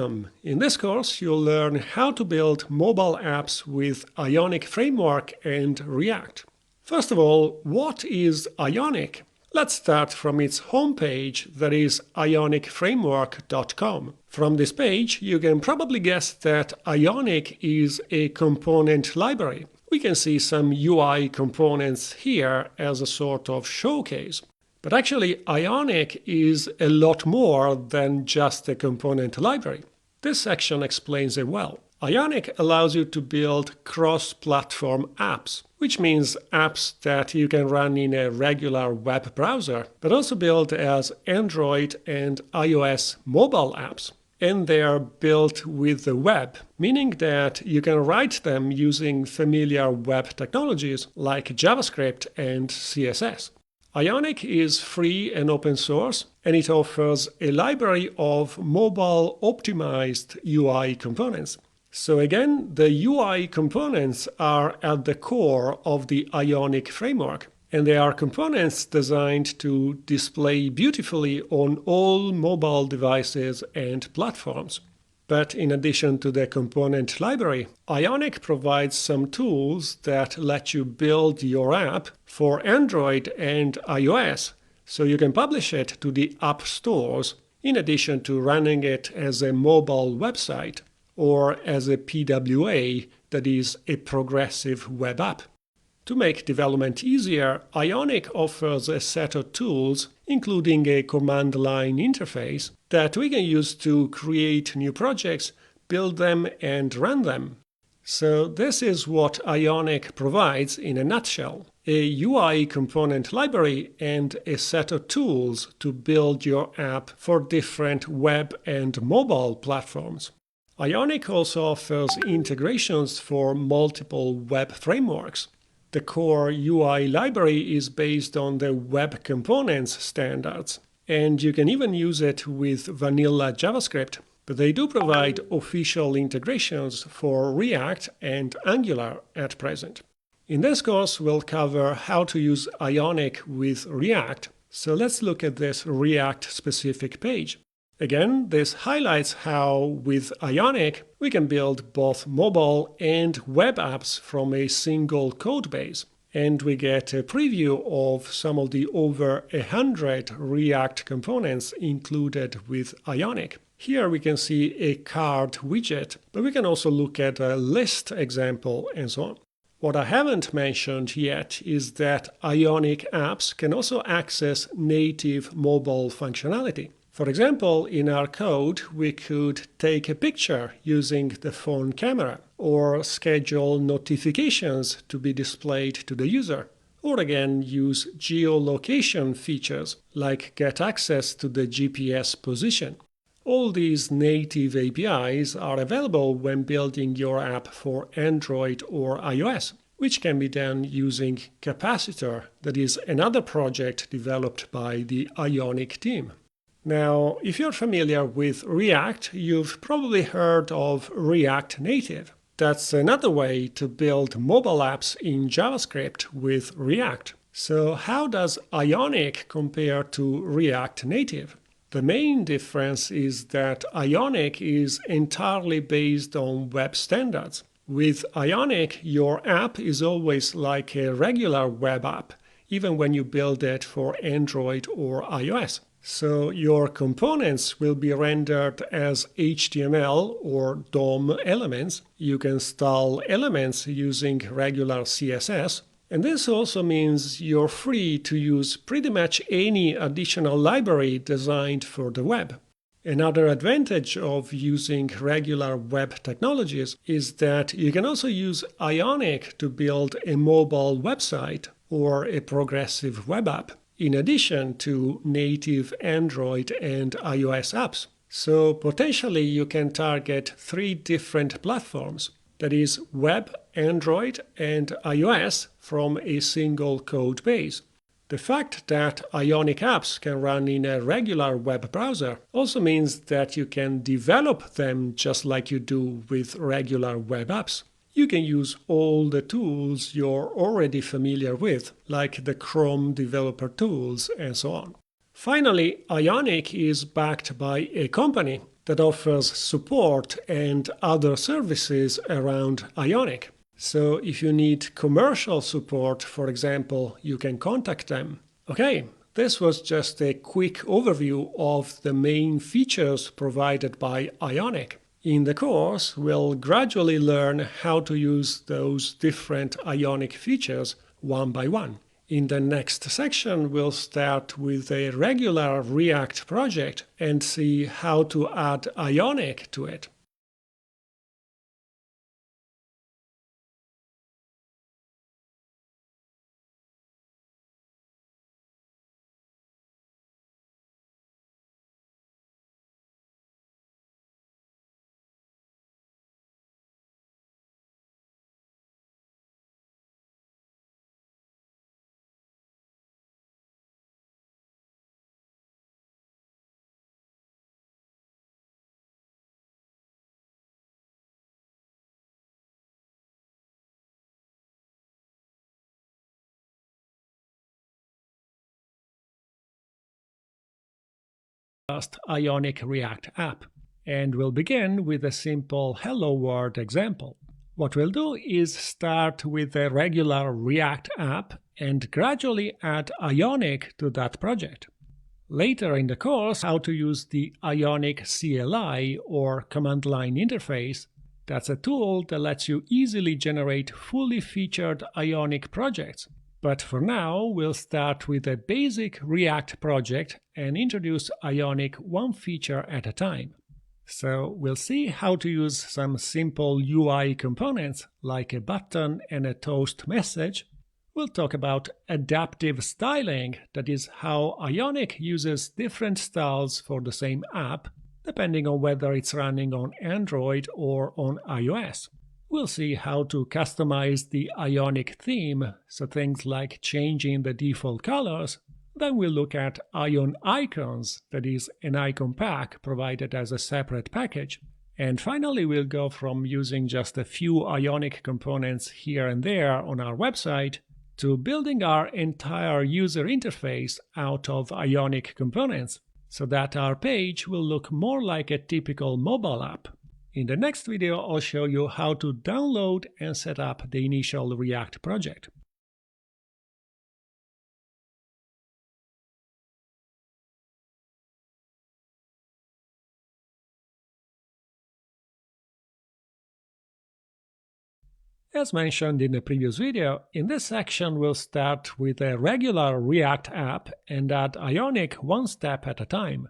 In this course, you'll learn how to build mobile apps with IONIC framework and React. First of all, what is IONIC? Let's start from its homepage, that is ionicframework.com. From this page, you can probably guess that IONIC is a component library. We can see some UI components here as a sort of showcase. But actually, IONIC is a lot more than just a component library. This section explains it well. IONIC allows you to build cross-platform apps, which means apps that you can run in a regular web browser, but also build as Android and iOS mobile apps. And they are built with the web, meaning that you can write them using familiar web technologies like JavaScript and CSS. IONIC is free and open source, and it offers a library of mobile-optimized UI components. So again, the UI components are at the core of the IONIC framework, and they are components designed to display beautifully on all mobile devices and platforms. But in addition to the component library, IONIC provides some tools that let you build your app for Android and iOS, so you can publish it to the app stores in addition to running it as a mobile website or as a PWA, that is a progressive web app. To make development easier, IONIC offers a set of tools, including a command line interface, that we can use to create new projects, build them, and run them. So this is what IONIC provides in a nutshell: a UI component library and a set of tools to build your app for different web and mobile platforms. IONIC also offers integrations for multiple web frameworks. The core UI library is based on the Web Components standards, and you can even use it with vanilla JavaScript, but they do provide official integrations for React and Angular at present. In this course, we'll cover how to use IONIC with React, so let's look at this React-specific page. Again, this highlights how, with IONIC, we can build both mobile and web apps from a single code base. And we get a preview of some of the over 100 React components included with IONIC. Here we can see a card widget, but we can also look at a list example and so on. What I haven't mentioned yet is that IONIC apps can also access native mobile functionality. For example, in our code, we could take a picture using the phone camera, or schedule notifications to be displayed to the user, or again use geolocation features like get access to the GPS position. All these native APIs are available when building your app for Android or iOS, which can be done using Capacitor, that is another project developed by the IONIC team. Now, if you're familiar with React, you've probably heard of React Native. That's another way to build mobile apps in JavaScript with React. So how does IONIC compare to React Native? The main difference is that IONIC is entirely based on web standards. With IONIC, your app is always like a regular web app, even when you build it for Android or iOS. So your components will be rendered as HTML or DOM elements. You can install elements using regular CSS. And this also means you're free to use pretty much any additional library designed for the web. Another advantage of using regular web technologies is that you can also use IONIC to build a mobile website or a progressive web app, in addition to native Android and iOS apps. So potentially you can target 3 different platforms, that is web, Android, and iOS from a single code base. The fact that IONIC apps can run in a regular web browser also means that you can develop them just like you do with regular web apps. You can use all the tools you're already familiar with, like the Chrome developer tools and so on. Finally, IONIC is backed by a company that offers support and other services around IONIC. So if you need commercial support, for example, you can contact them. Okay, this was just a quick overview of the main features provided by IONIC. In the course, we'll gradually learn how to use those different IONIC features one by one. In the next section, we'll start with a regular React project and see how to add IONIC to it. IONIC React app, and we'll begin with a simple Hello World example. What we'll do is start with a regular React app and gradually add IONIC to that project. Later in the course, how to use the IONIC CLI or command line interface. That's a tool that lets you easily generate fully featured IONIC projects. But for now, we'll start with a basic React project and introduce IONIC one feature at a time. So we'll see how to use some simple UI components like a button and a toast message. We'll talk about adaptive styling, that is how IONIC uses different styles for the same app, depending on whether it's running on Android or on iOS. We'll see how to customize the IONIC theme, so things like changing the default colors. Then we'll look at Ion icons, that is an icon pack provided as a separate package. And finally, we'll go from using just a few IONIC components here and there on our website to building our entire user interface out of IONIC components, so that our page will look more like a typical mobile app. In the next video, I'll show you how to download and set up the initial React project. As mentioned in the previous video, in this section we'll start with a regular React app and add IONIC one step at a time.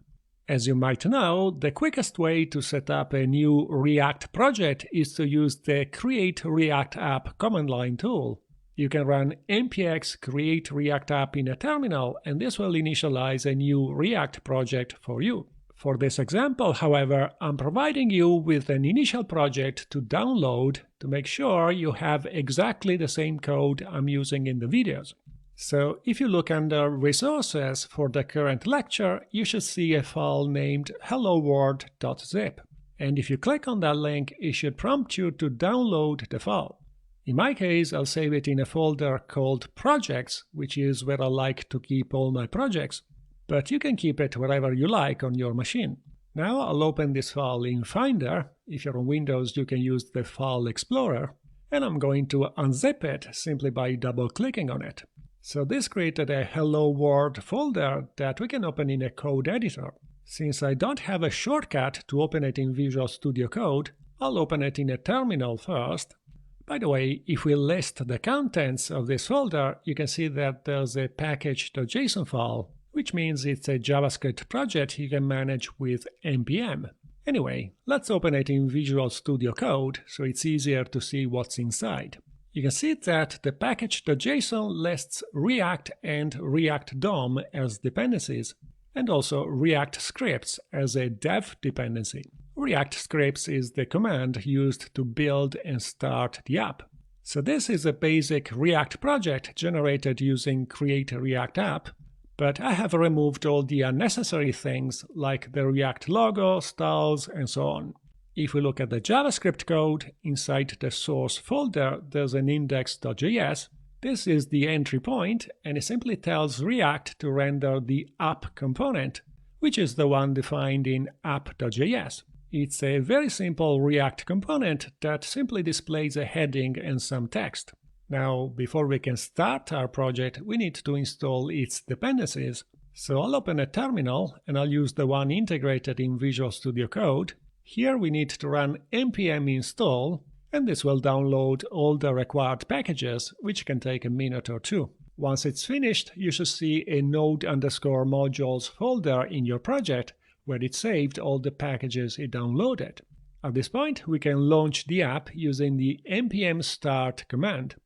As you might know, the quickest way to set up a new React project is to use the Create React App command line tool. You can run npx create react app in a terminal, and this will initialize a new React project for you. For this example, however, I'm providing you with an initial project to download to make sure you have exactly the same code I'm using in the videos. So if you look under Resources for the current lecture, you should see a file named helloworld.zip. And if you click on that link, it should prompt you to download the file. In my case, I'll save it in a folder called Projects, which is where I like to keep all my projects. But you can keep it wherever you like on your machine. Now I'll open this file in Finder. If you're on Windows, you can use the File Explorer. And I'm going to unzip it simply by double-clicking on it. So this created a Hello World folder that we can open in a code editor. Since I don't have a shortcut to open it in Visual Studio Code, I'll open it in a terminal first. By the way, if we list the contents of this folder, you can see that there's a package.json file, which means it's a JavaScript project you can manage with npm. Anyway, let's open it in Visual Studio Code so it's easier to see what's inside. You can see that the package.json lists React and React DOM as dependencies, and also React scripts as a dev dependency. React scripts is the command used to build and start the app. So this is a basic React project generated using Create React App, but I have removed all the unnecessary things like the React logo, styles, and so on. If we look at the JavaScript code, inside the source folder there's an index.js. This is the entry point, and it simply tells React to render the app component, which is the one defined in app.js. It's a very simple React component that simply displays a heading and some text. Now, before we can start our project, we need to install its dependencies. So I'll open a terminal and I'll use the one integrated in Visual Studio Code. Here we need to run npm install, and this will download all the required packages, which can take a minute or two. Once it's finished, you should see a node_modules folder in your project where it saved all the packages it downloaded. At this point, we can launch the app using the npm start command.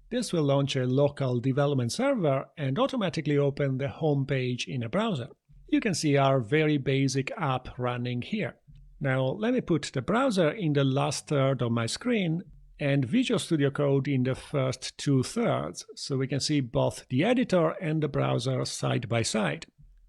This will launch a local development server and automatically open the home page in a browser. You can see our very basic app running here. Now let me put the browser in the last third of my screen and Visual Studio Code in the first 2/3, so we can see both the editor and the browser side by side.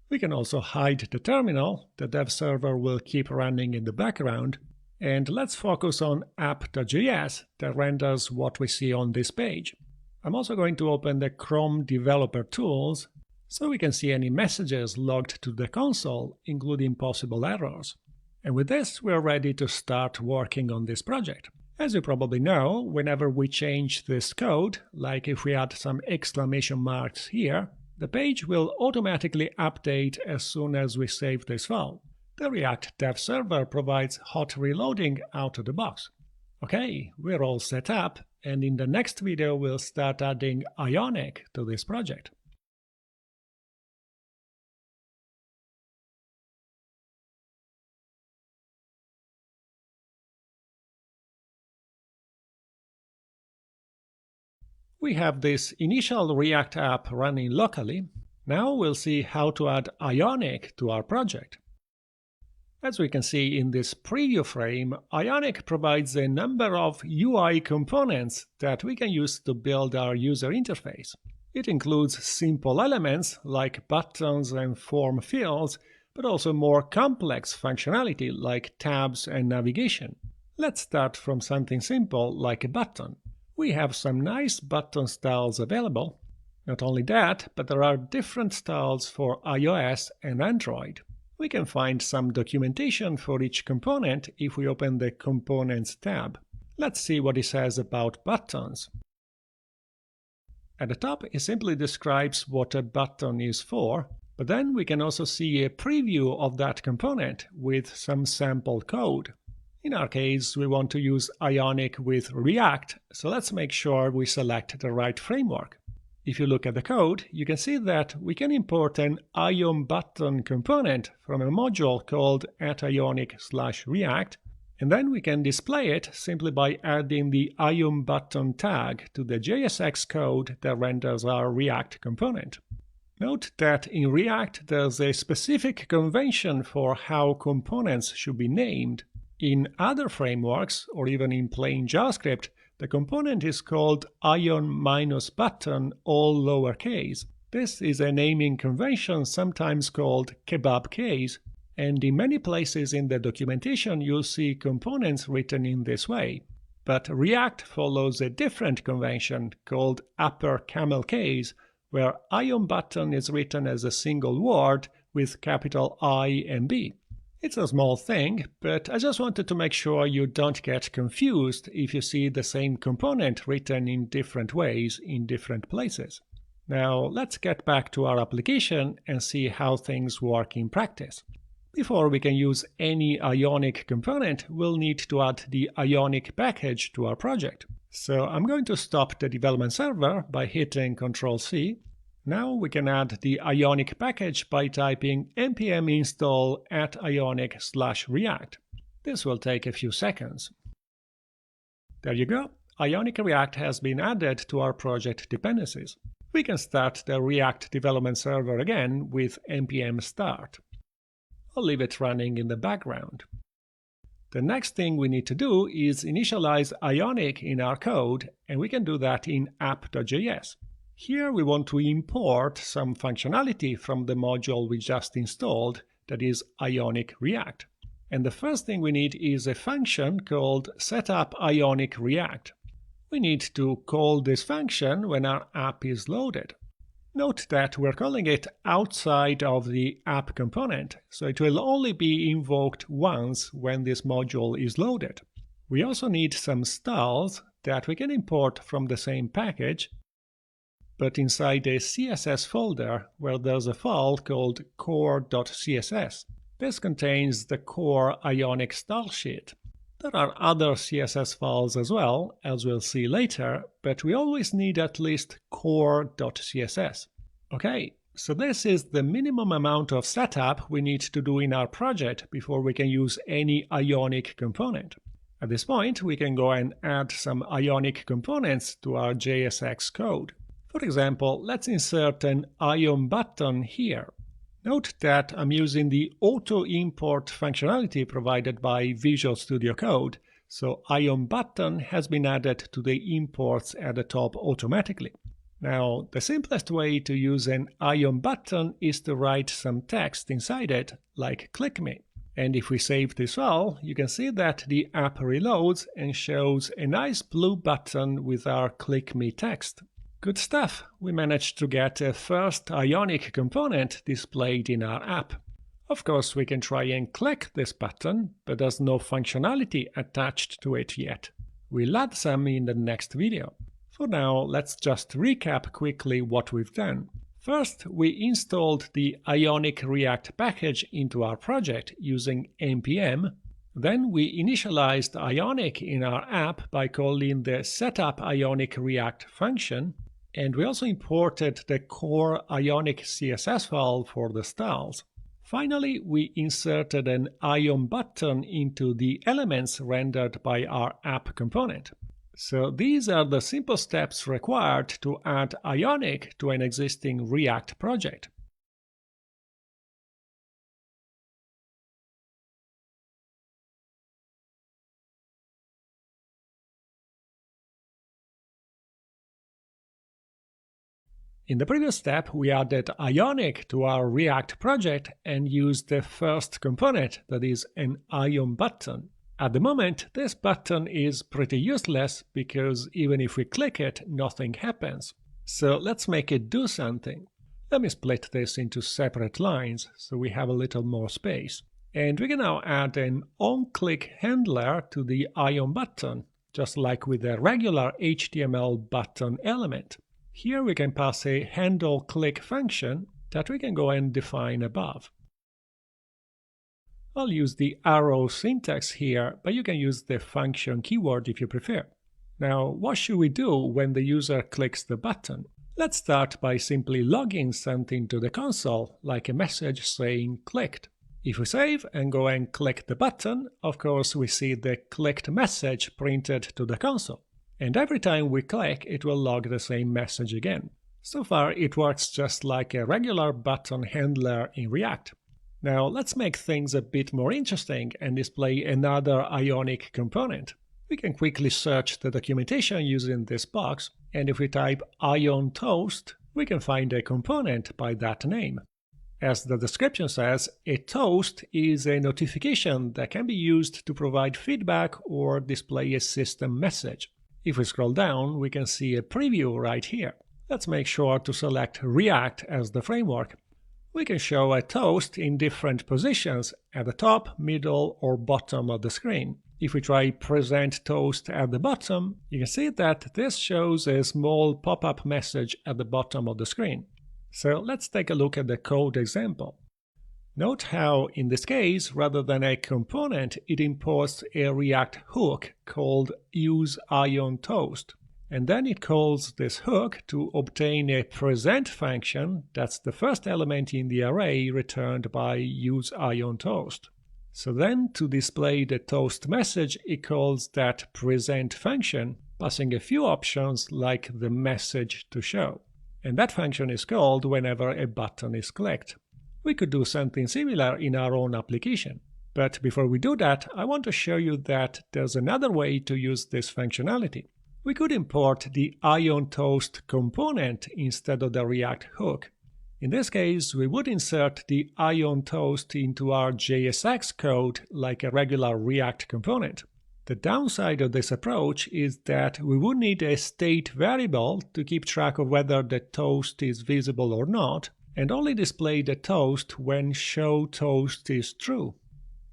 We can also hide the terminal. The dev server will keep running in the background. And let's focus on app.js that renders what we see on this page. I'm also going to open the Chrome Developer Tools so we can see any messages logged to the console, including possible errors. And with this, we're ready to start working on this project. As you probably know, whenever we change this code, like if we add some exclamation marks here, the page will automatically update as soon as we save this file. The React dev server provides hot reloading out of the box. Okay, we're all set up, and in the next video we'll start adding IONIC to this project. We have this initial React app running locally. Now we'll see how to add IONIC to our project. As we can see in this preview frame, IONIC provides a number of UI components that we can use to build our user interface. It includes simple elements like buttons and form fields, but also more complex functionality like tabs and navigation. Let's start from something simple like a button. We have some nice button styles available. Not only that, but there are different styles for iOS and Android. We can find some documentation for each component if we open the Components tab. Let's see what it says about buttons. At the top, it simply describes what a button is for, but then we can also see a preview of that component with some sample code. In our case, we want to use IONIC with React, so let's make sure we select the right framework. If you look at the code, you can see that we can import an ION button component from a module called @ionic/react, and then we can display it simply by adding the ION button tag to the JSX code that renders our React component. Note that in React there's a specific convention for how components should be named. In other frameworks, or even in plain JavaScript, the component is called ION-button, all lowercase. This is a naming convention sometimes called kebab case, and in many places in the documentation you'll see components written in this way. But React follows a different convention called upper camel case, where ION button is written as a single word with capital I and B. It's a small thing, but I just wanted to make sure you don't get confused if you see the same component written in different ways in different places. Now let's get back to our application and see how things work in practice. Before we can use any IONIC component, we'll need to add the IONIC package to our project. So I'm going to stop the development server by hitting Ctrl+C. Now we can add the IONIC package by typing npm install @ionic/react. This will take a few seconds. There you go. IONIC React has been added to our project dependencies. We can start the React development server again with npm start. I'll leave it running in the background. The next thing we need to do is initialize IONIC in our code, and we can do that in app.js. Here we want to import some functionality from the module we just installed, that is IONIC React. And the first thing we need is a function called setupIONIC React. We need to call this function when our app is loaded. Note that we're calling it outside of the app component, so it will only be invoked once when this module is loaded. We also need some styles that we can import from the same package, but inside a CSS folder where there's a file called core.css. This contains the core IONIC style sheet. There are other CSS files as well, as we'll see later, but we always need at least core.css. Okay, so this is the minimum amount of setup we need to do in our project before we can use any IONIC component. At this point, we can go and add some IONIC components to our JSX code. For example, let's insert an ION button here. Note that I'm using the auto-import functionality provided by Visual Studio Code, so ION button has been added to the imports at the top automatically. Now, the simplest way to use an ION button is to write some text inside it, like click me. And if we save this file, you can see that the app reloads and shows a nice blue button with our click me text. Good stuff! We managed to get a first IONIC component displayed in our app. Of course, we can try and click this button, but there's no functionality attached to it yet. We'll add some in the next video. For now, let's just recap quickly what we've done. First, we installed the IONIC React package into our project using npm. Then we initialized IONIC in our app by calling the setup IONIC React function. And we also imported the core IONIC CSS file for the styles. Finally, we inserted an ION button into the elements rendered by our app component. So these are the simple steps required to add IONIC to an existing React project. In the previous step, we added IONIC to our React project and used the first component, that is an ION button. At the moment, this button is pretty useless because even if we click it, nothing happens. So let's make it do something. Let me split this into separate lines so we have a little more space. And we can now add an onClick handler to the ION button, just like with a regular HTML button element. Here we can pass a handleClick function that we can go and define above. I'll use the arrow syntax here, but you can use the function keyword if you prefer. Now, what should we do when the user clicks the button? Let's start by simply logging something to the console, like a message saying clicked. If we save and go and click the button, of course we see the clicked message printed to the console. And every time we click, it will log the same message again. So far, it works just like a regular button handler in React. Now, let's make things a bit more interesting and display another IONIC component. We can quickly search the documentation using this box, and if we type ION toast, we can find a component by that name. As the description says, a toast is a notification that can be used to provide feedback or display a system message. If we scroll down, we can see a preview right here. Let's make sure to select React as the framework. We can show a toast in different positions at the top, middle, or bottom of the screen. If we try Present Toast at the bottom, you can see that this shows a small pop-up message at the bottom of the screen. So let's take a look at the code example. Note how, in this case, rather than a component, it imports a React hook called useIONToast. And then it calls this hook to obtain a present function, that's the first element in the array returned by useIONToast. So then, to display the toast message, it calls that present function, passing a few options like the message to show. And that function is called whenever a button is clicked. We could do something similar in our own application. But before we do that, I want to show you that there's another way to use this functionality. We could import the IONToast component instead of the React hook. In this case, we would insert the IONToast into our JSX code like a regular React component. The downside of this approach is that we would need a state variable to keep track of whether the toast is visible or not, and only display the toast when showToast is true.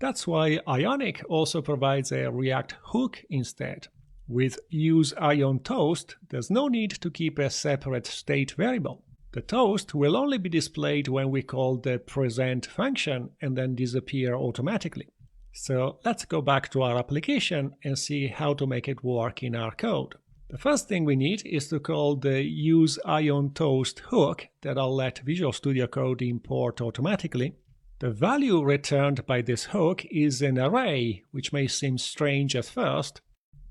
That's why IONIC also provides a React hook instead. With useIonToast, there's no need to keep a separate state variable. The toast will only be displayed when we call the present function and then disappear automatically. So let's go back to our application and see how to make it work in our code. The first thing we need is to call the useIonToast hook that I'll let Visual Studio Code import automatically. The value returned by this hook is an array, which may seem strange at first,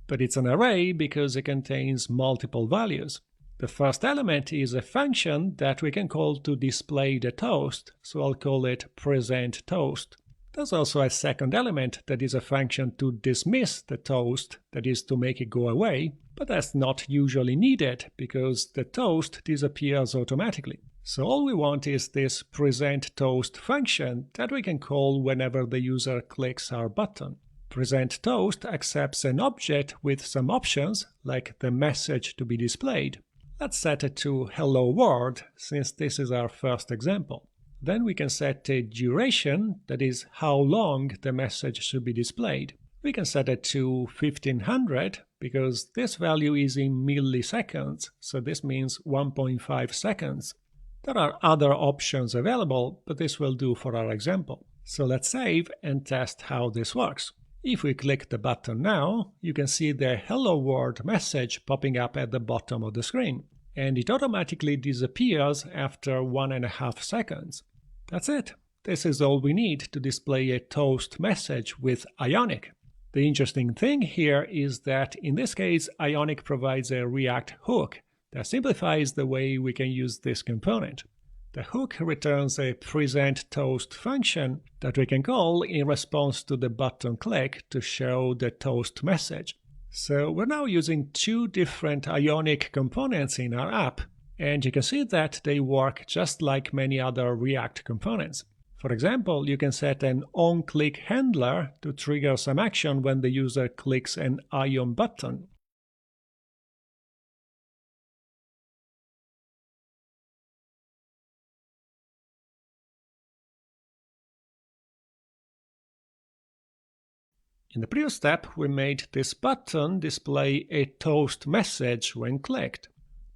but it's an array because it contains multiple values. The first element is a function that we can call to display the toast, so I'll call it presentToast. There's also a second element that is a function to dismiss the toast, that is to make it go away, but that's not usually needed because the toast disappears automatically. So all we want is this presentToast function that we can call whenever the user clicks our button. PresentToast accepts an object with some options, like the message to be displayed. Let's set it to Hello World, since this is our first example. Then we can set a duration, that is how long the message should be displayed. We can set it to 1500 because this value is in milliseconds, so this means 1.5 seconds. There are other options available, but this will do for our example. So let's save and test how this works. If we click the button now, you can see the Hello World message popping up at the bottom of the screen, and it automatically disappears after 1.5 seconds. That's it. This is all we need to display a toast message with IONIC. The interesting thing here is that in this case, IONIC provides a React hook that simplifies the way we can use this component. The hook returns a presentToast function that we can call in response to the button click to show the toast message. So we're now using two different IONIC components in our app, and you can see that they work just like many other React components. For example, you can set an onClick handler to trigger some action when the user clicks an ION button. In the previous step, we made this button display a toast message when clicked.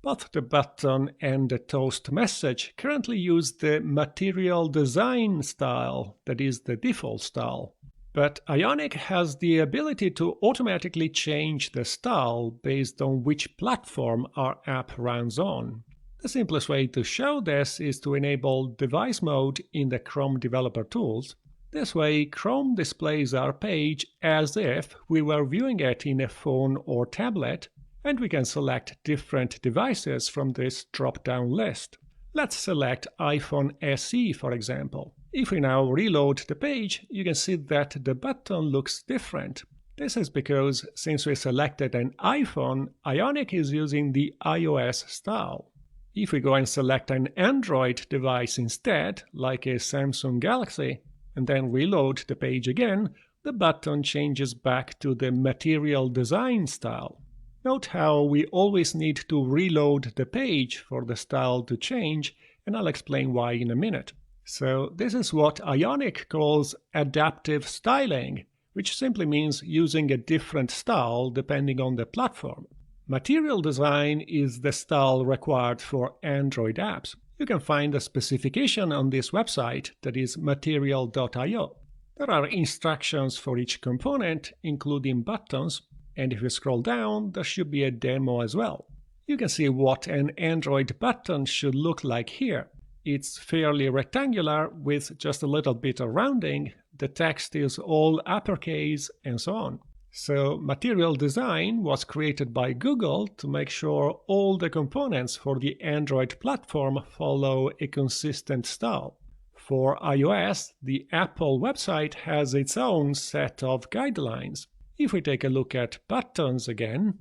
Both the button and the toast message currently use the material design style, that is the default style. But IONIC has the ability to automatically change the style based on which platform our app runs on. The simplest way to show this is to enable device mode in the Chrome Developer Tools. This way, Chrome displays our page as if we were viewing it in a phone or tablet, and we can select different devices from this drop-down list. Let's select iPhone SE, for example. If we now reload the page, you can see that the button looks different. This is because, since we selected an iPhone, IONIC is using the iOS style. If we go and select an Android device instead, like a Samsung Galaxy, and then reload the page again, the button changes back to the material design style. Note how we always need to reload the page for the style to change, and I'll explain why in a minute. So this is what IONIC calls adaptive styling, which simply means using a different style depending on the platform. Material design is the style required for Android apps. You can find a specification on this website, that is material.io. There are instructions for each component, including buttons, and if you scroll down, there should be a demo as well. You can see what an Android button should look like here. It's fairly rectangular with just a little bit of rounding, the text is all uppercase, and so on. So material design was created by Google to make sure all the components for the Android platform follow a consistent style. For iOS, the Apple website has its own set of guidelines. If we take a look at buttons again,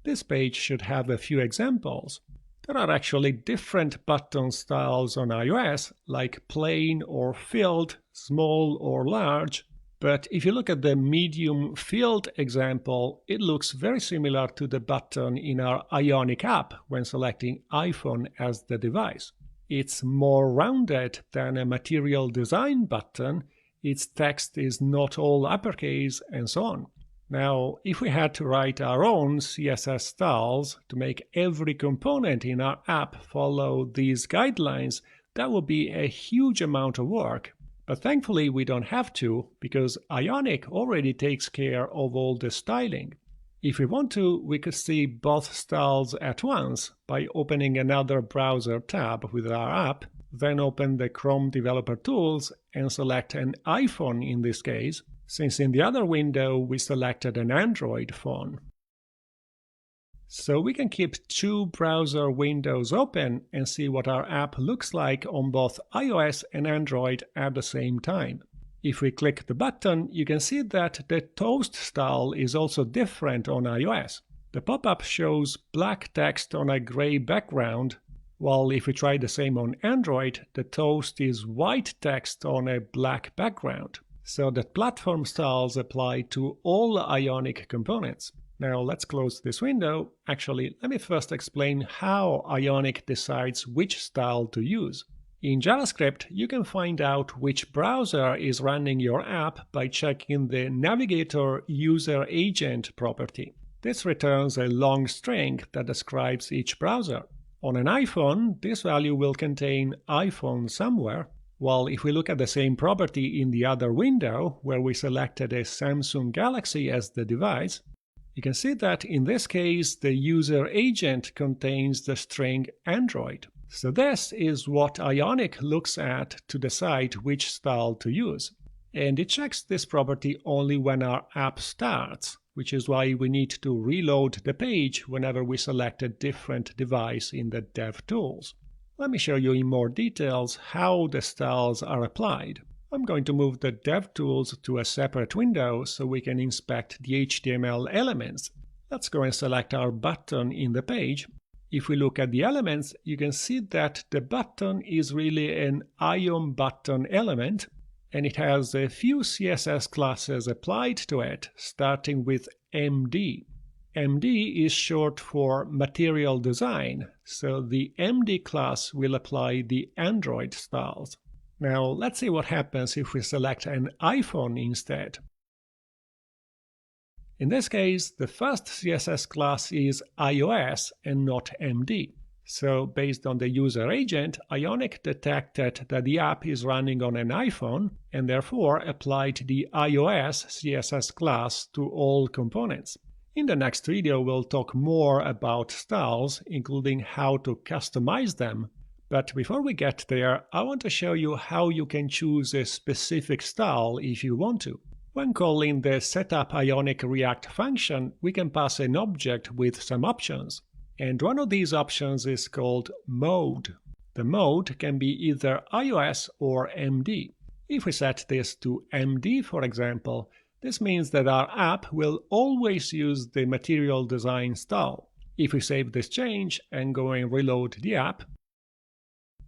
this page should have a few examples. There are actually different button styles on iOS, like plain or filled, small or large, But if you look at the medium field example, it looks very similar to the button in our IONIC app when selecting iPhone as the device. It's more rounded than a material design button, its text is not all uppercase, and so on. Now, if we had to write our own CSS styles to make every component in our app follow these guidelines, that would be a huge amount of work. But thankfully we don't have to, because IONIC already takes care of all the styling. If we want to, we could see both styles at once by opening another browser tab with our app, then open the Chrome Developer Tools and select an iPhone in this case, since in the other window we selected an Android phone. So we can keep two browser windows open and see what our app looks like on both iOS and Android at the same time. If we click the button, you can see that the toast style is also different on iOS. The pop-up shows black text on a gray background, while if we try the same on Android, the toast is white text on a black background. So the platform styles apply to all IONIC components. Now let's close this window. Actually, let me first explain how IONIC decides which style to use. In JavaScript, you can find out which browser is running your app by checking the Navigator User Agent property. This returns a long string that describes each browser. On an iPhone, this value will contain iPhone somewhere, while if we look at the same property in the other window, where we selected a Samsung Galaxy as the device, you can see that in this case the user agent contains the string Android. So this is what IONIC looks at to decide which style to use. And it checks this property only when our app starts, which is why we need to reload the page whenever we select a different device in the DevTools. Let me show you in more details how the styles are applied. I'm going to move the DevTools to a separate window so we can inspect the HTML elements. Let's go and select our button in the page. If we look at the elements, you can see that the button is really an ION button element, and it has a few CSS classes applied to it, starting with MD. MD is short for Material Design, so the MD class will apply the Android styles. Now let's see what happens if we select an iPhone instead. In this case, the first CSS class is iOS and not MD. So based on the user agent, IONIC detected that the app is running on an iPhone and therefore applied the iOS CSS class to all components. In the next video, we'll talk more about styles, including how to customize them. But before we get there, I want to show you how you can choose a specific style if you want to. When calling the setup IONIC React function, we can pass an object with some options. And one of these options is called mode. The mode can be either iOS or MD. If we set this to MD, for example, this means that our app will always use the Material Design style. If we save this change and go and reload the app,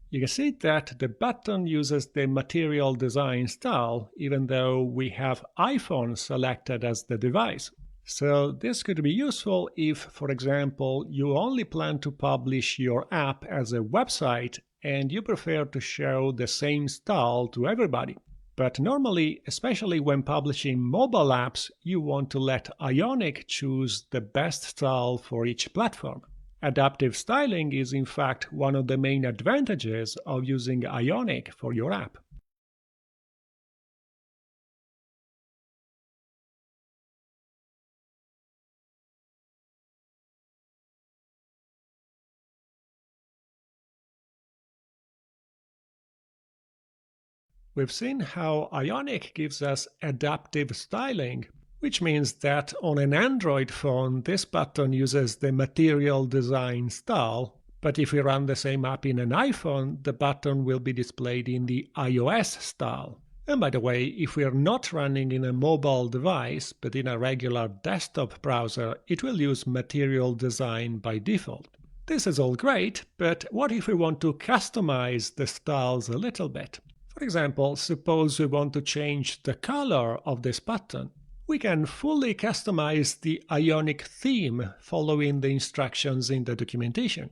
you can see that the button uses the Material Design style, even though we have iPhone selected as the device. So this could be useful if, for example, you only plan to publish your app as a website and you prefer to show the same style to everybody. But normally, especially when publishing mobile apps, you want to let IONIC choose the best style for each platform. Adaptive styling is in fact one of the main advantages of using IONIC for your app. We've seen how IONIC gives us adaptive styling, which means that on an Android phone, this button uses the Material Design style, but if we run the same app in an iPhone, the button will be displayed in the iOS style. And by the way, if we are not running in a mobile device, but in a regular desktop browser, it will use Material Design by default. This is all great, but what if we want to customize the styles a little bit? For For example, suppose we want to change the color of this button. We can fully customize the IONIC theme following the instructions in the documentation.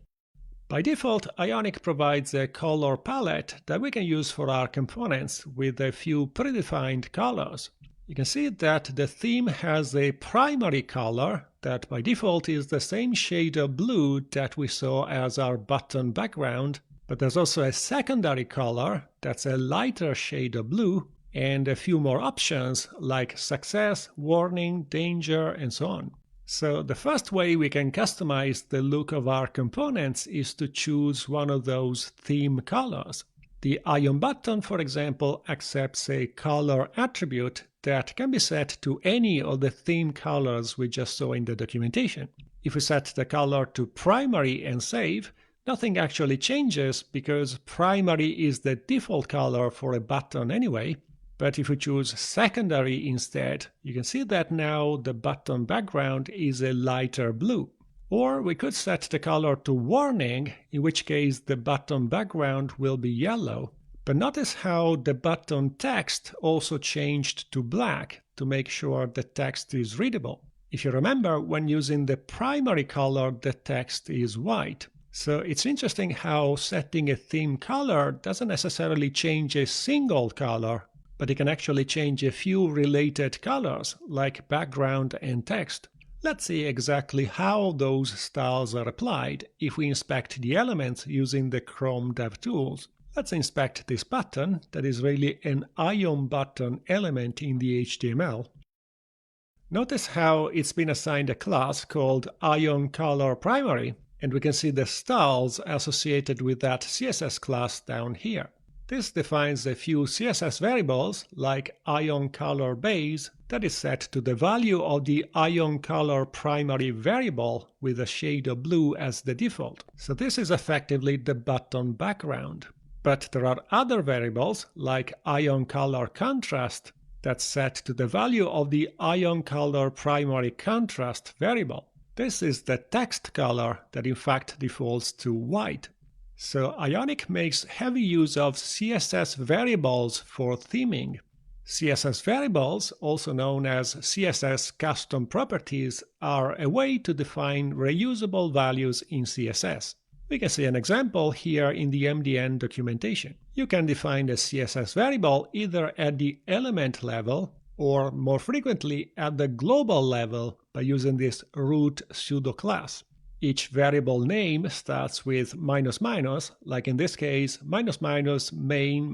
By default, IONIC provides a color palette that we can use for our components with a few predefined colors. You can see that the theme has a primary color that by default is the same shade of blue that we saw as our button background, but there's also a secondary color that's a lighter shade of blue, and a few more options like success, warning, danger, and so on. So the first way we can customize the look of our components is to choose one of those theme colors. The Ion button, for example, accepts a color attribute that can be set to any of the theme colors we just saw in the documentation. If we set the color to primary and save, nothing actually changes because primary is the default color for a button anyway. But if we choose secondary instead, you can see that now the button background is a lighter blue. Or we could set the color to warning, in which case the button background will be yellow. But notice how the button text also changed to black to make sure the text is readable. If you remember, when using the primary color, the text is white. So it's interesting how setting a theme color doesn't necessarily change a single color, but it can actually change a few related colors, like background and text. Let's see exactly how those styles are applied if we inspect the elements using the Chrome DevTools. Let's inspect this button that is really an Ion button element in the HTML. Notice how it's been assigned a class called Ion Color Primary, and we can see the styles associated with that CSS class down here. This defines a few CSS variables like Ion Color Base that is set to the value of the Ion Color primary variable with a shade of blue as the default. So this is effectively the button background. But there are other variables like Ion Color Contrast that's set to the value of the Ion Color primary contrast variable. This is the text color that in fact defaults to white. So IONIC makes heavy use of CSS variables for theming. CSS variables, also known as CSS custom properties, are a way to define reusable values in CSS. We can see an example here in the MDN documentation. You can define a CSS variable either at the element level or more frequently at the global level by using this root pseudo class. Each variable name starts with --, like in this case, --, main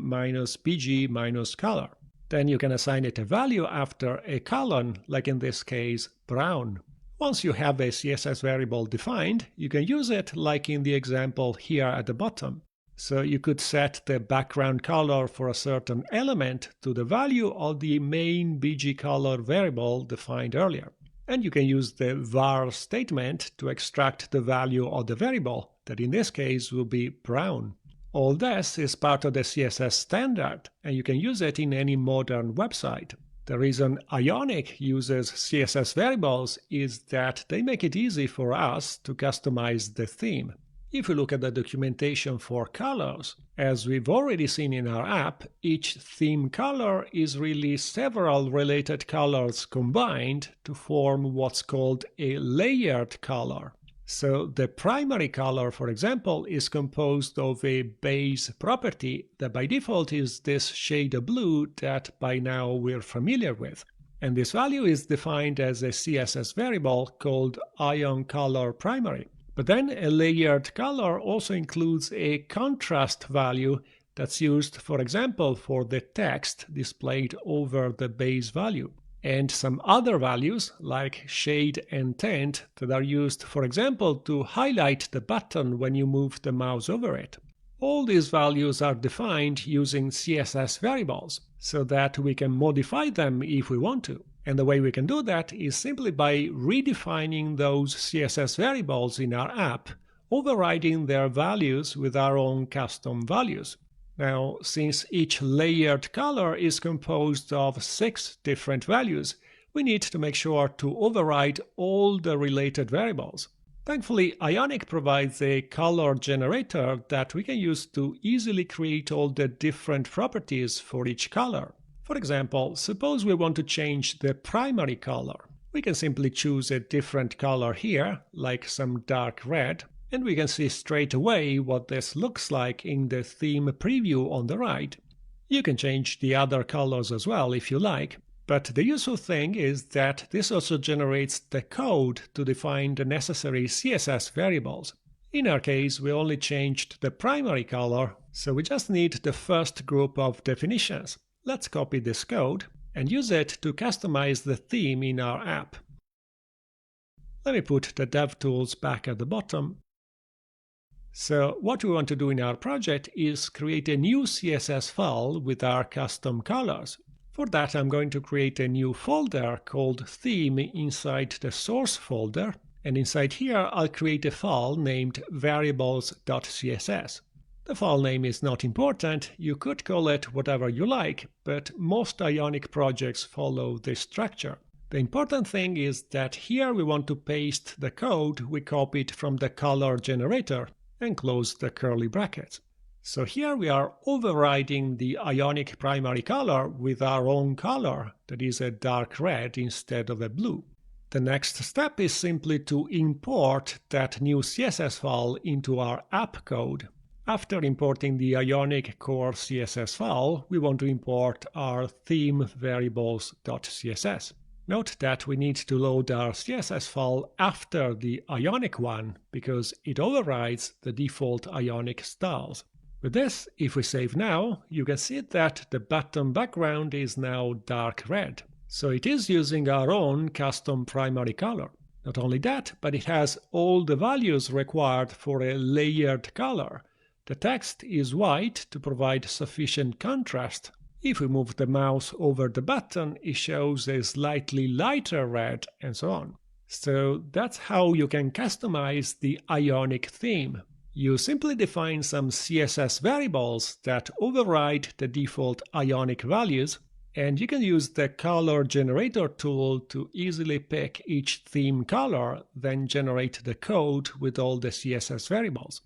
-bg -color. Then you can assign it a value after a colon, like in this case, brown. Once you have a CSS variable defined, you can use it like in the example here at the bottom. So you could set the background color for a certain element to the value of the main bg color variable defined earlier. And you can use the var statement to extract the value of the variable, that in this case will be brown. All this is part of the CSS standard, and you can use it in any modern website. The reason IONIC uses CSS variables is that they make it easy for us to customize the theme. If we look at the documentation for colors, as we've already seen in our app, each theme color is really several related colors combined to form what's called a layered color. So the primary color, for example, is composed of a base property that by default is this shade of blue that by now we're familiar with. And this value is defined as a CSS variable called Ion Color Primary. But then a layered color also includes a contrast value that's used, for example, for the text displayed over the base value, and some other values like shade and tint that are used, for example, to highlight the button when you move the mouse over it. All these values are defined using CSS variables so that we can modify them if we want to. And the way we can do that is simply by redefining those CSS variables in our app, overriding their values with our own custom values. Now, since each layered color is composed of 6 different values, we need to make sure to override all the related variables. Thankfully, IONIC provides a color generator that we can use to easily create all the different properties for each color. For example, suppose we want to change the primary color. We can simply choose a different color here, like some dark red, and we can see straight away what this looks like in the theme preview on the right. You can change the other colors as well if you like, but the useful thing is that this also generates the code to define the necessary CSS variables. In our case, we only changed the primary color, so we just need the first group of definitions. Let's copy this code and use it to customize the theme in our app. Let me put the DevTools back at the bottom. So what we want to do in our project is create a new CSS file with our custom colors. For that, I'm going to create a new folder called theme inside the source folder, and inside here I'll create a file named variables.css. The file name is not important, you could call it whatever you like, but most IONIC projects follow this structure. The important thing is that here we want to paste the code we copied from the color generator and close the curly brackets. So here we are overriding the IONIC primary color with our own color, that is a dark red instead of a blue. The next step is simply to import that new CSS file into our app code. After importing the IONIC core CSS file, we want to import our theme variables.css. Note that we need to load our CSS file after the IONIC one, because it overrides the default IONIC styles. With this, if we save now, you can see that the button background is now dark red. So it is using our own custom primary color. Not only that, but it has all the values required for a layered color. The text is white to provide sufficient contrast. If we move the mouse over the button, it shows a slightly lighter red, and so on. So that's how you can customize the IONIC theme. You simply define some CSS variables that override the default IONIC values, and you can use the color generator tool to easily pick each theme color, then generate the code with all the CSS variables.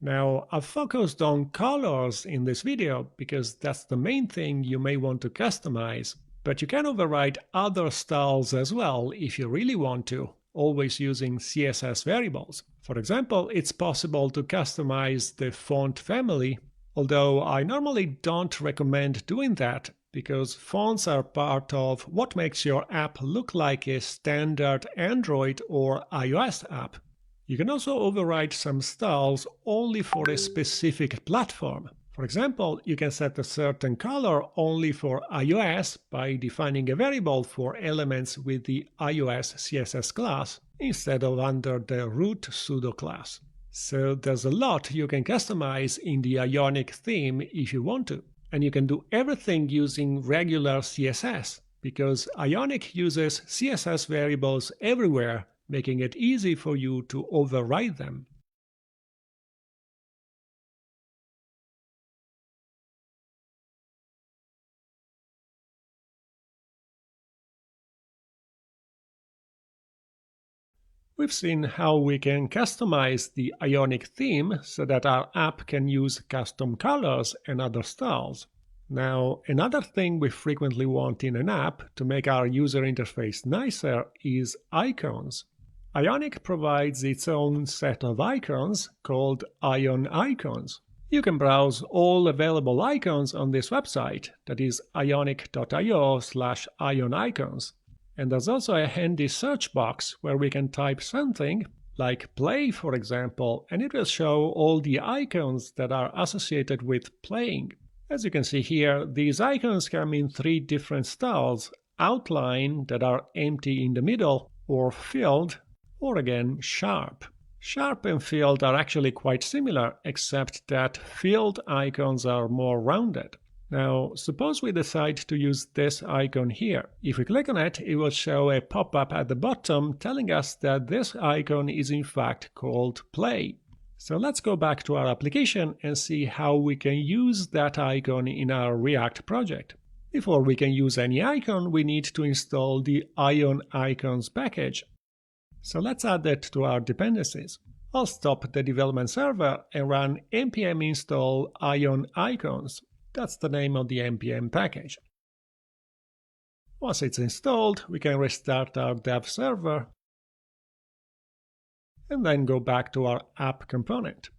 Now, I've focused on colors in this video because that's the main thing you may want to customize, but you can override other styles as well if you really want to, always using CSS variables. For example, it's possible to customize the font family, although I normally don't recommend doing that because fonts are part of what makes your app look like a standard Android or iOS app. You can also override some styles only for a specific platform. For example, you can set a certain color only for iOS by defining a variable for elements with the iOS CSS class instead of under the root pseudo class. So there's a lot you can customize in the IONIC theme if you want to. And you can do everything using regular CSS because IONIC uses CSS variables everywhere, making it easy for you to override them. We've seen how we can customize the IONIC theme so that our app can use custom colors and other styles. Now, another thing we frequently want in an app to make our user interface nicer is icons. IONIC provides its own set of icons called Ion icons. You can browse all available icons on this website, that is ionic.io/ionicons. And there's also a handy search box where we can type something, like play for example, and it will show all the icons that are associated with playing. As you can see here, these icons come in 3 different styles: outline, that are empty in the middle, or filled, or again sharp. Sharp and filled are actually quite similar, except that filled icons are more rounded. Now, suppose we decide to use this icon here. If we click on it, it will show a pop-up at the bottom telling us that this icon is in fact called Play. So let's go back to our application and see how we can use that icon in our React project. Before we can use any icon, we need to install the Ion Icons package. So let's add it to our dependencies. I'll stop the development server and run npm install ion icons. That's the name of the npm package. Once it's installed, we can restart our dev server and then go back to our app component.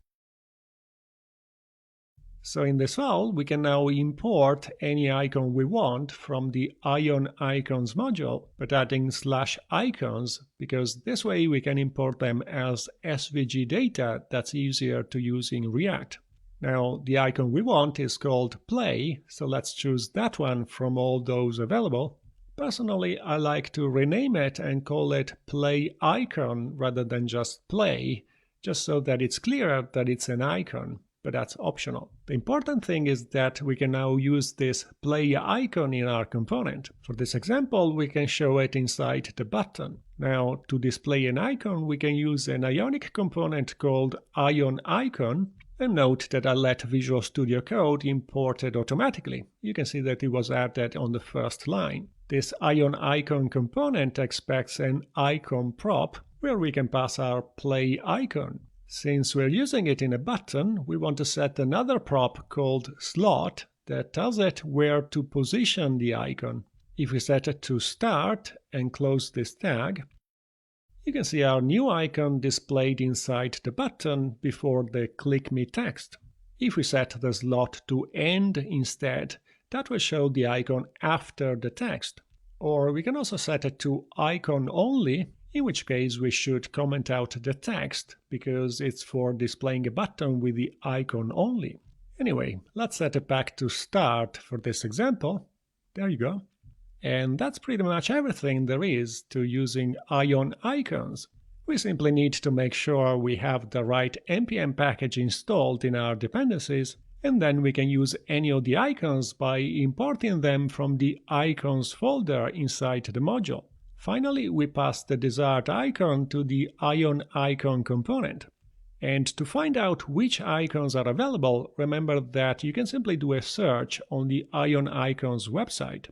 So in this file, we can now import any icon we want from the ion icons module, but adding /icons, because this way we can import them as SVG data that's easier to use in React. Now, the icon we want is called play, so let's choose that one from all those available. Personally, I like to rename it and call it play icon rather than just play, just so that it's clearer that it's an icon. But that's optional. The important thing is that we can now use this play icon in our component. For this example, we can show it inside the button. Now, to display an icon, we can use an IONIC component called IONICON, and note that I let Visual Studio Code import it automatically. You can see that it was added on the first line. This IONICON component expects an icon prop where we can pass our play icon. Since we're using it in a button, we want to set another prop called slot that tells it where to position the icon. If we set it to start and close this tag, you can see our new icon displayed inside the button before the click me text. If we set the slot to end instead, that will show the icon after the text. Or we can also set it to icon only, in which case we should comment out the text, because it's for displaying a button with the icon only. Anyway, let's set it back to start for this example. There you go. And that's pretty much everything there is to using ion icons. We simply need to make sure we have the right npm package installed in our dependencies, and then we can use any of the icons by importing them from the icons folder inside the module. Finally, we pass the desired icon to the ion icon component. And to find out which icons are available, remember that you can simply do a search on the ion icons website.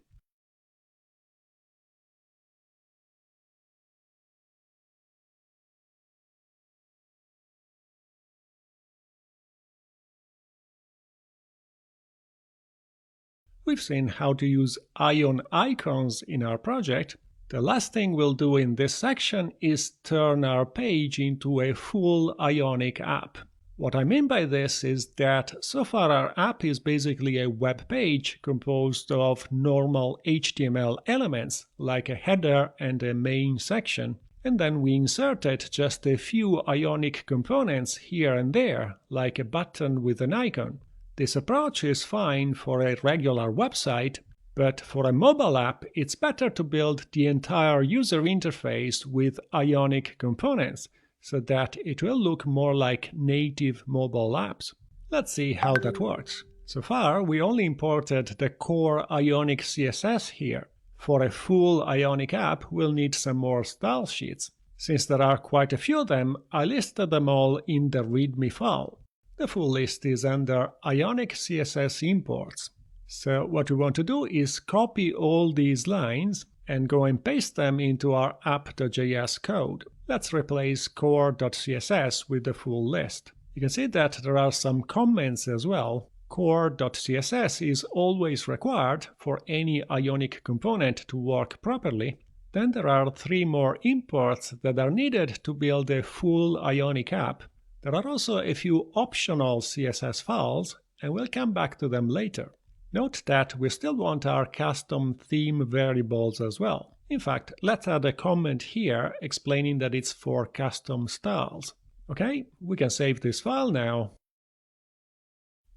We've seen how to use ion icons in our project. The last thing we'll do in this section is turn our page into a full IONIC app. What I mean by this is that so far our app is basically a web page composed of normal HTML elements like a header and a main section, and then we inserted just a few IONIC components here and there, like a button with an icon. This approach is fine for a regular website, but for a mobile app, it's better to build the entire user interface with IONIC components, so that it will look more like native mobile apps. Let's see how that works. So far, we only imported the core IONIC CSS here. For a full IONIC app, we'll need some more style sheets. Since there are quite a few of them, I listed them all in the README file. The full list is under IONIC CSS imports. So what we want to do is copy all these lines and go and paste them into our app.js code. Let's replace core.css with the full list. You can see that there are some comments as well. Core.css is always required for any IONIC component to work properly. Then there are 3 more imports that are needed to build a full IONIC app. There are also a few optional CSS files, and we'll come back to them later. Note that we still want our custom theme variables as well. In fact, let's add a comment here explaining that it's for custom styles. Okay, we can save this file now.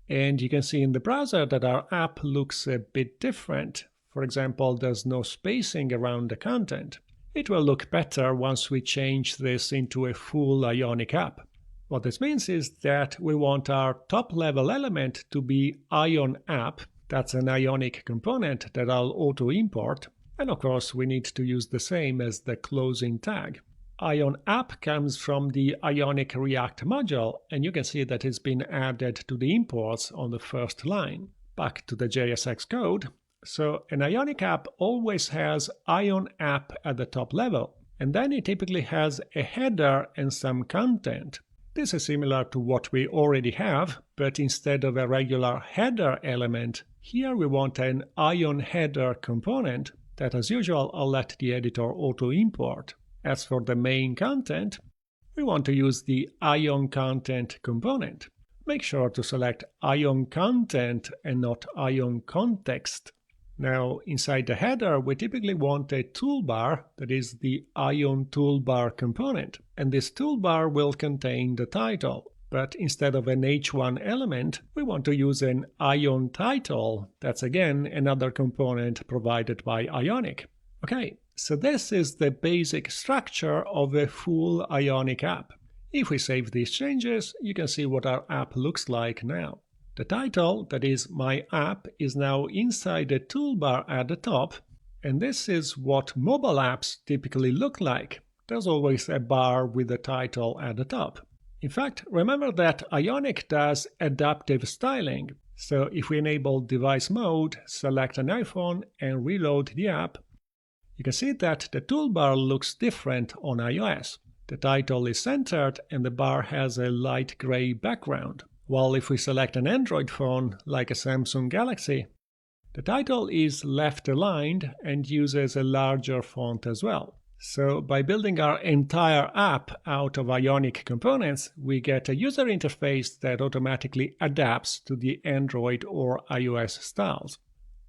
And you can see in the browser that our app looks a bit different. For example, there's no spacing around the content. It will look better once we change this into a full IONIC app. What this means is that we want our top-level element to be ion app. That's an IONIC component that I'll auto-import. And of course, we need to use the same as the closing tag. Ion app comes from the IONIC React module, and you can see that it's been added to the imports on the first line. Back to the JSX code. So an IONIC app always has ion app at the top level. and then it typically has a header and some content. This is similar to what we already have, but instead of a regular header element, here we want an ION header component that, as usual, I'll let the editor auto-import. As for the main content, we want to use the ION content component. Make sure to select ION content and not ION context. Now, inside the header, we typically want a toolbar, that is the ION toolbar component, and this toolbar will contain the title. But instead of an H1 element, we want to use an ION title. That's again another component provided by IONIC. Okay, so this is the basic structure of a full IONIC app. If we save these changes, you can see what our app looks like now. The title, that is my app, is now inside the toolbar at the top, and this is what mobile apps typically look like. There's always a bar with the title at the top. In fact, remember that IONIC does adaptive styling. So if we enable device mode, select an iPhone and reload the app, you can see that the toolbar looks different on iOS. The title is centered and the bar has a light gray background. While if we select an Android phone, like a Samsung Galaxy, the title is left aligned and uses a larger font as well. So by building our entire app out of IONIC components, we get a user interface that automatically adapts to the Android or iOS styles.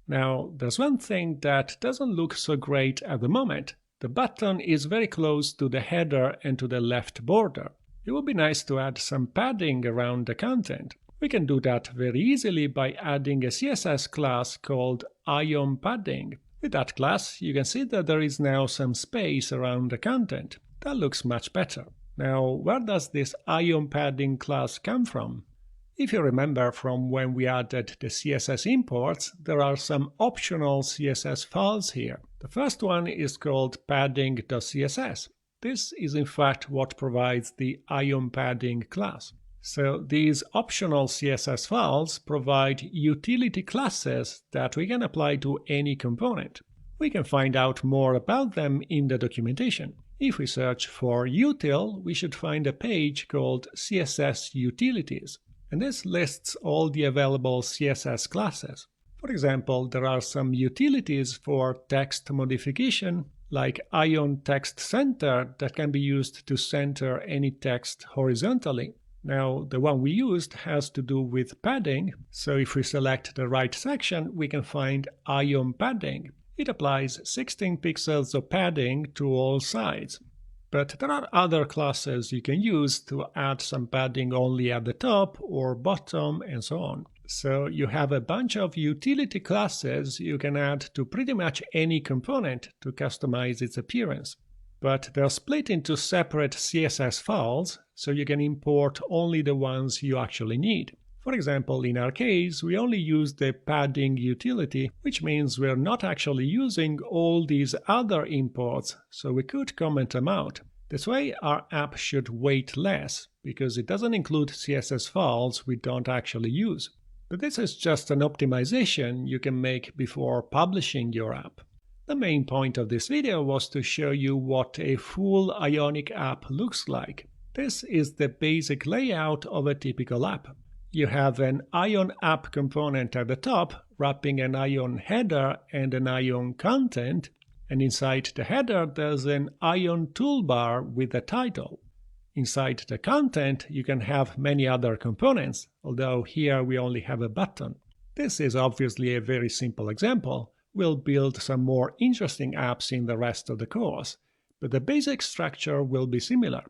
Now, there's one thing that doesn't look so great at the moment. The button is very close to the header and to the left border. It would be nice to add some padding around the content. We can do that very easily by adding a CSS class called ION padding. With that class, you can see that there is now some space around the content. That looks much better. Now, where does this ION padding class come from? If you remember from when we added the CSS imports, there are some optional CSS files here. The first one is called padding.css. This is in fact what provides the ION padding class. So these optional CSS files provide utility classes that we can apply to any component. We can find out more about them in the documentation. If we search for util, we should find a page called CSS Utilities, and this lists all the available CSS classes. For example, there are some utilities for text modification, like ION Text Center, that can be used to center any text horizontally. Now, the one we used has to do with padding, so if we select the right section, we can find ION padding. It applies 16 pixels of padding to all sides. But there are other classes you can use to add some padding only at the top or bottom and so on. So you have a bunch of utility classes you can add to pretty much any component to customize its appearance. But they're split into separate CSS files, so you can import only the ones you actually need. For example, in our case, we only use the padding utility, which means we're not actually using all these other imports, so we could comment them out. This way, our app should weight less, because it doesn't include CSS files we don't actually use. But this is just an optimization you can make before publishing your app. The main point of this video was to show you what a full IONIC app looks like. This is the basic layout of a typical app. You have an ION app component at the top, wrapping an ION header and an ION content, and inside the header there's an ION toolbar with a title. Inside the content you can have many other components, although here we only have a button. This is obviously a very simple example. We'll build some more interesting apps in the rest of the course, but the basic structure will be similar.